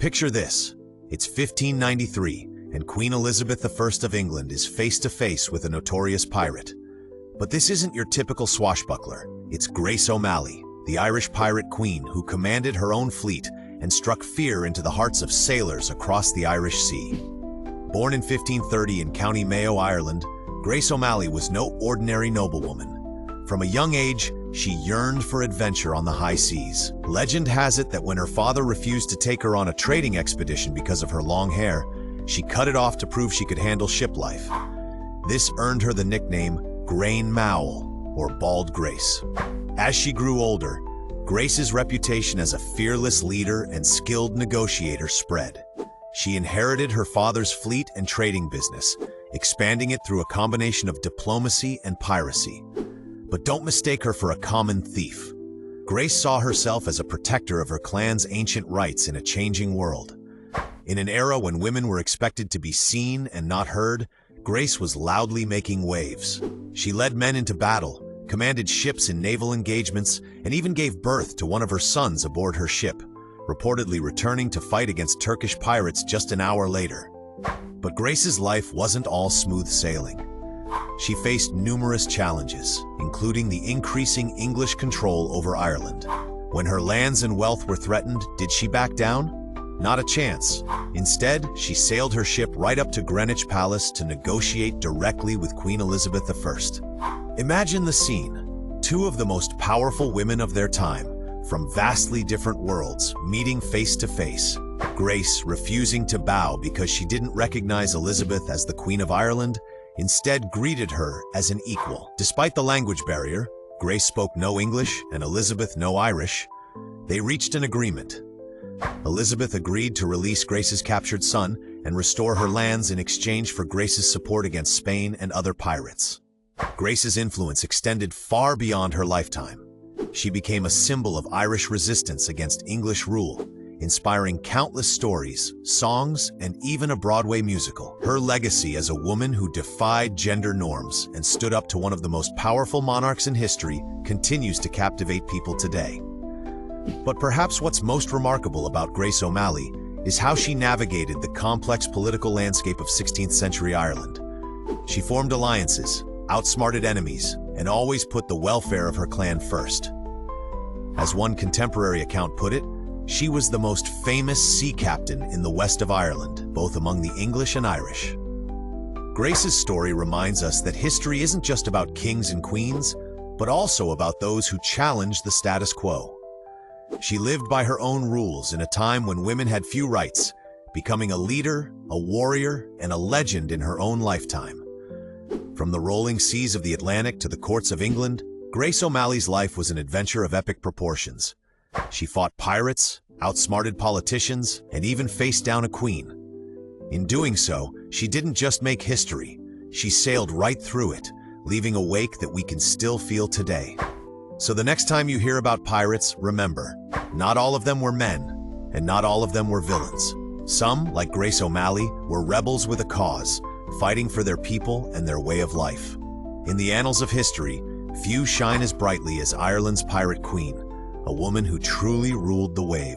Picture this. It's 1593, and Queen Elizabeth I of England is face to face with a notorious pirate. But this isn't your typical swashbuckler. It's Grace O'Malley, the Irish pirate queen who commanded her own fleet and struck fear into the hearts of sailors across the Irish Sea. Born in 1530 in County Mayo, Ireland, Grace O'Malley was no ordinary noblewoman. From a young age, she yearned for adventure on the high seas. Legend has it that when her father refused to take her on a trading expedition because of her long hair, she cut it off to prove she could handle ship life. This earned her the nickname Grain Mowl, or Bald Grace. As she grew older, Grace's reputation as a fearless leader and skilled negotiator spread. She inherited her father's fleet and trading business, expanding it through a combination of diplomacy and piracy. But don't mistake her for a common thief. Grace saw herself as a protector of her clan's ancient rights in a changing world. In an era when women were expected to be seen and not heard, Grace was loudly making waves. She led men into battle, commanded ships in naval engagements, and even gave birth to one of her sons aboard her ship, reportedly returning to fight against Turkish pirates just an hour later. But Grace's life wasn't all smooth sailing. She faced numerous challenges, including the increasing English control over Ireland. When her lands and wealth were threatened, did she back down? Not a chance. Instead, she sailed her ship right up to Greenwich Palace to negotiate directly with Queen Elizabeth I. Imagine the scene. Two of the most powerful women of their time, from vastly different worlds, meeting face to face. Grace refusing to bow because she didn't recognize Elizabeth as the Queen of Ireland, instead greeted her as an equal. Despite the language barrier, Grace spoke no English and Elizabeth no Irish. They reached an agreement. Elizabeth agreed to release Grace's captured son and restore her lands in exchange for Grace's support against Spain and other pirates. Grace's influence extended far beyond her lifetime. She became a symbol of Irish resistance against English rule, inspiring countless stories, songs, and even a Broadway musical. Her legacy as a woman who defied gender norms and stood up to one of the most powerful monarchs in history continues to captivate people today. But perhaps what's most remarkable about Grace O'Malley is how she navigated the complex political landscape of 16th century Ireland. She formed alliances, outsmarted enemies, and always put the welfare of her clan first. As one contemporary account put it, she was the most famous sea captain in the west of Ireland, both among the English and Irish. Grace's story reminds us that history isn't just about kings and queens, but also about those who challenge the status quo. She lived by her own rules in a time when women had few rights, becoming a leader, a warrior, and a legend in her own lifetime. From the rolling seas of the Atlantic to the courts of England, Grace O'Malley's life was an adventure of epic proportions. She fought pirates, outsmarted politicians, and even faced down a queen. In doing so, she didn't just make history, she sailed right through it, leaving a wake that we can still feel today. So the next time you hear about pirates, remember, not all of them were men, and not all of them were villains. Some, like Grace O'Malley, were rebels with a cause, fighting for their people and their way of life. In the annals of history, few shine as brightly as Ireland's pirate queen, a woman who truly ruled the waves.